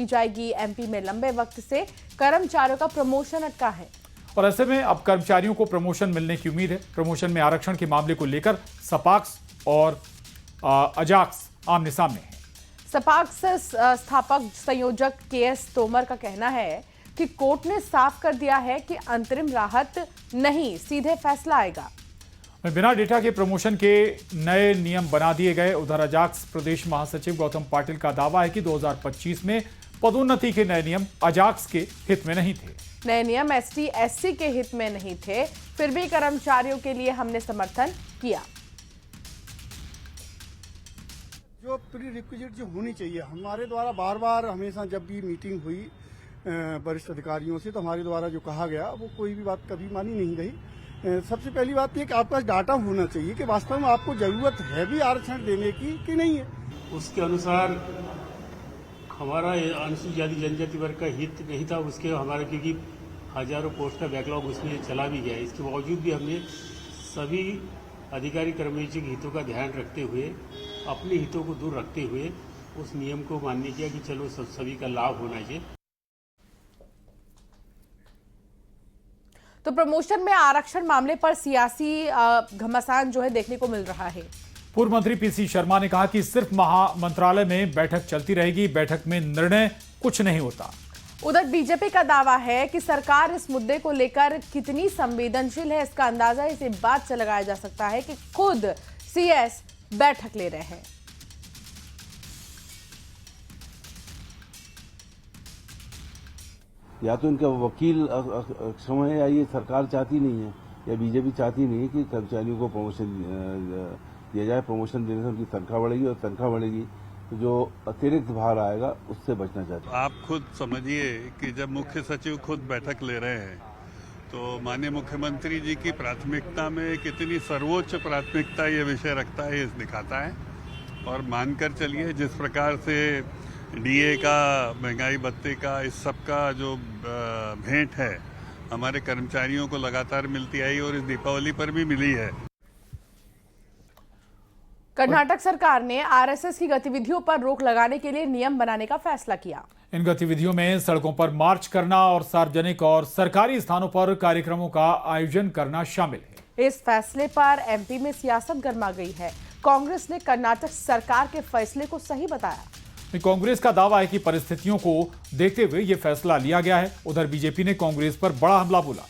की जाएगी। एमपी में लंबे वक्त से कर्मचारियों का प्रमोशन अटका है और ऐसे में अब कर्मचारियों को प्रमोशन मिलने की उम्मीद है। प्रमोशन में आरक्षण के मामले को लेकर सपाक्स और अजाक्स आमने सामने हैं। सपाक्स स्थापक संयोजक केएस तोमर का कहना है कि कोर्ट ने साफ कर दिया है कि अंतरिम राहत नहीं, सीधे फैसला आएगा। बिना डेटा के प्रमोशन के नए नियम बना दिए गए। उधर अजाक्स प्रदेश महासचिव गौतम पाटिल का दावा है कि 2025 में पदोन्नति के नए नियम अजाक्स के हित में नहीं थे। नए नियम एसटी एससी के हित में नहीं थे, फिर भी कर्मचारियों के लिए हमने समर्थन किया। जो प्री रिक्विजिट जो होनी चाहिए, हमारे द्वारा बार बार हमेशा जब भी मीटिंग हुई वरिष्ठ अधिकारियों से, तो हमारे द्वारा जो कहा गया वो कोई भी बात कभी मानी नहीं गई। सबसे पहली बात यह कि आपके पास डाटा होना चाहिए कि वास्तव में आपको जरूरत है भी आरक्षण देने की कि नहीं है। उसके अनुसार हमारा अनुसूचित जाति जनजाति वर्ग का हित नहीं था, उसके हमारे क्योंकि हजारों पोस्ट का बैकलॉग उसमें चला भी गया। इसके बावजूद भी हमने सभी अधिकारी कर्मचारियों के हितों का ध्यान रखते हुए, अपने हितों को दूर रखते हुए उस नियम को मान्य किया कि चलो सभी का लाभ होना चाहिए। तो प्रमोशन में आरक्षण मामले पर सियासी घमासान जो है देखने को मिल रहा है। पूर्व मंत्री पीसी शर्मा ने कहा कि सिर्फ महामंत्रालय में बैठक चलती रहेगी, बैठक में निर्णय कुछ नहीं होता। उधर बीजेपी का दावा है कि सरकार इस मुद्दे को लेकर कितनी संवेदनशील है, इसका अंदाजा इसी बात से लगाया जा सकता है कि खुद सीएस बैठक ले रहे हैं। या तो इनका वकील क्षमा है, या ये सरकार चाहती नहीं है, या बीजेपी चाहती नहीं है कि कर्मचारियों को प्रमोशन दिया जाए। प्रमोशन देने से उनकी तनख्वाह बढ़ेगी, और तनख्वाह बढ़ेगी तो जो अतिरिक्त भार आएगा उससे बचना चाहते हैं। आप खुद समझिए कि जब मुख्य सचिव खुद बैठक ले रहे हैं तो माननीय मुख्यमंत्री जी की प्राथमिकता में कितनी सर्वोच्च प्राथमिकता ये विषय रखता है, ये दिखाता है। और मानकर चलिए जिस प्रकार से डीए का, महंगाई भत्ते का, इस सब का जो भेंट है हमारे कर्मचारियों को लगातार मिलती आई और इस दीपावली पर भी मिली है। कर्नाटक सरकार ने आरएसएस की गतिविधियों पर रोक लगाने के लिए नियम बनाने का फैसला किया। इन गतिविधियों में सड़कों पर मार्च करना और सार्वजनिक और सरकारी स्थानों पर कार्यक्रमों का आयोजन करना शामिल है। इस फैसले पर एमपी में सियासत गर्मा गई है। कांग्रेस ने कर्नाटक सरकार के फैसले को सही बताया। कांग्रेस का दावा है कि परिस्थितियों को देखते हुए यह फैसला लिया गया है। उधर बीजेपी ने कांग्रेस पर बड़ा हमला बोला।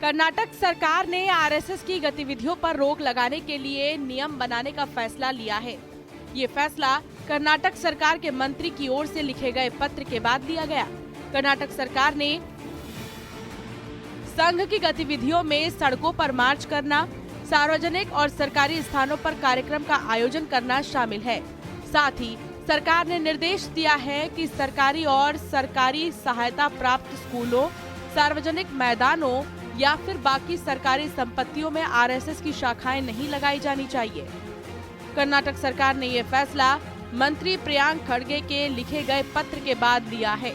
कर्नाटक सरकार ने आरएसएस की गतिविधियों पर रोक लगाने के लिए नियम बनाने का फैसला लिया है। ये फैसला कर्नाटक सरकार के मंत्री की ओर से लिखे गए पत्र के बाद लिया गया। कर्नाटक सरकार ने संघ की गतिविधियों में सड़कों पर मार्च करना, सार्वजनिक और सरकारी स्थानों पर कार्यक्रम का आयोजन करना शामिल है। साथ ही सरकार ने निर्देश दिया है कि सरकारी और सरकारी सहायता प्राप्त स्कूलों, सार्वजनिक मैदानों या फिर बाकी सरकारी संपत्तियों में आरएसएस की शाखाएं नहीं लगाई जानी चाहिए। कर्नाटक सरकार ने यह फैसला मंत्री प्रियांक खड़गे के लिखे गए पत्र के बाद लिया है।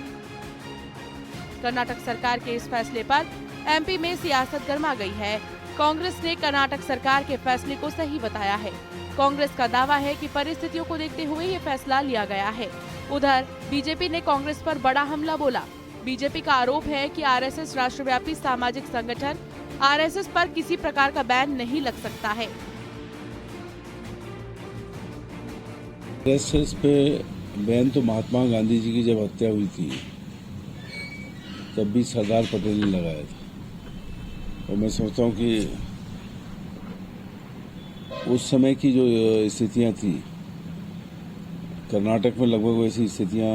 कर्नाटक सरकार के इस फैसले पर एमपी में सियासत गर्मा गई है। कांग्रेस ने कर्नाटक सरकार के फैसले को सही बताया है। कांग्रेस का दावा है कि परिस्थितियों को देखते हुए ये फैसला लिया गया है। उधर बीजेपी ने कांग्रेस पर बड़ा हमला बोला। बीजेपी का आरोप है कि आरएसएस राष्ट्रव्यापी सामाजिक संगठन, आरएसएस पर किसी प्रकार का बैन नहीं लग सकता है। आरएसएस पे बैन तो महात्मा गांधी जी की जब हत्या हुई थी तब भी सरदार पटेल ने लगाया था। और मैं सोचता हूँ कि उस समय की जो स्थितियाँ थी, कर्नाटक में लगभग वैसी स्थितियाँ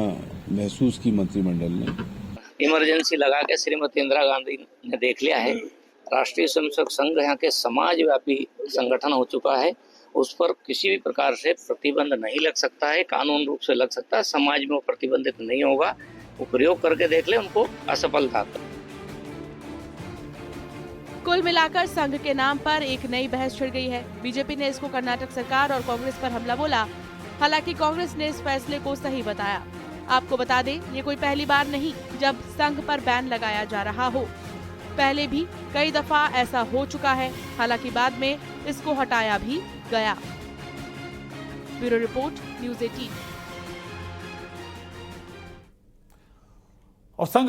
महसूस की मंत्रिमंडल ने। इमरजेंसी लगा के श्रीमती इंदिरा गांधी ने देख लिया है। राष्ट्रीय स्वयंसेवक संघ यहाँ के समाजव्यापी संगठन हो चुका है, उस पर किसी भी प्रकार से प्रतिबंध नहीं लग सकता है, कानून रूप से लग सकता है, समाज में वो प्रतिबंधित नहीं होगा। वो प्रयोग करके देख ले, उनको असफलता। कुल मिलाकर संघ के नाम पर एक नई बहस छिड़ गई है। बीजेपी ने इसको कर्नाटक सरकार और कांग्रेस पर हमला बोला। हालांकि कांग्रेस ने इस फैसले को सही बताया। आपको बता दें, ये कोई पहली बार नहीं जब संघ पर बैन लगाया जा रहा हो। पहले भी कई दफा ऐसा हो चुका है। हालांकि बाद में इसको हटाया भी गया। Bureau report, news 18। और संघ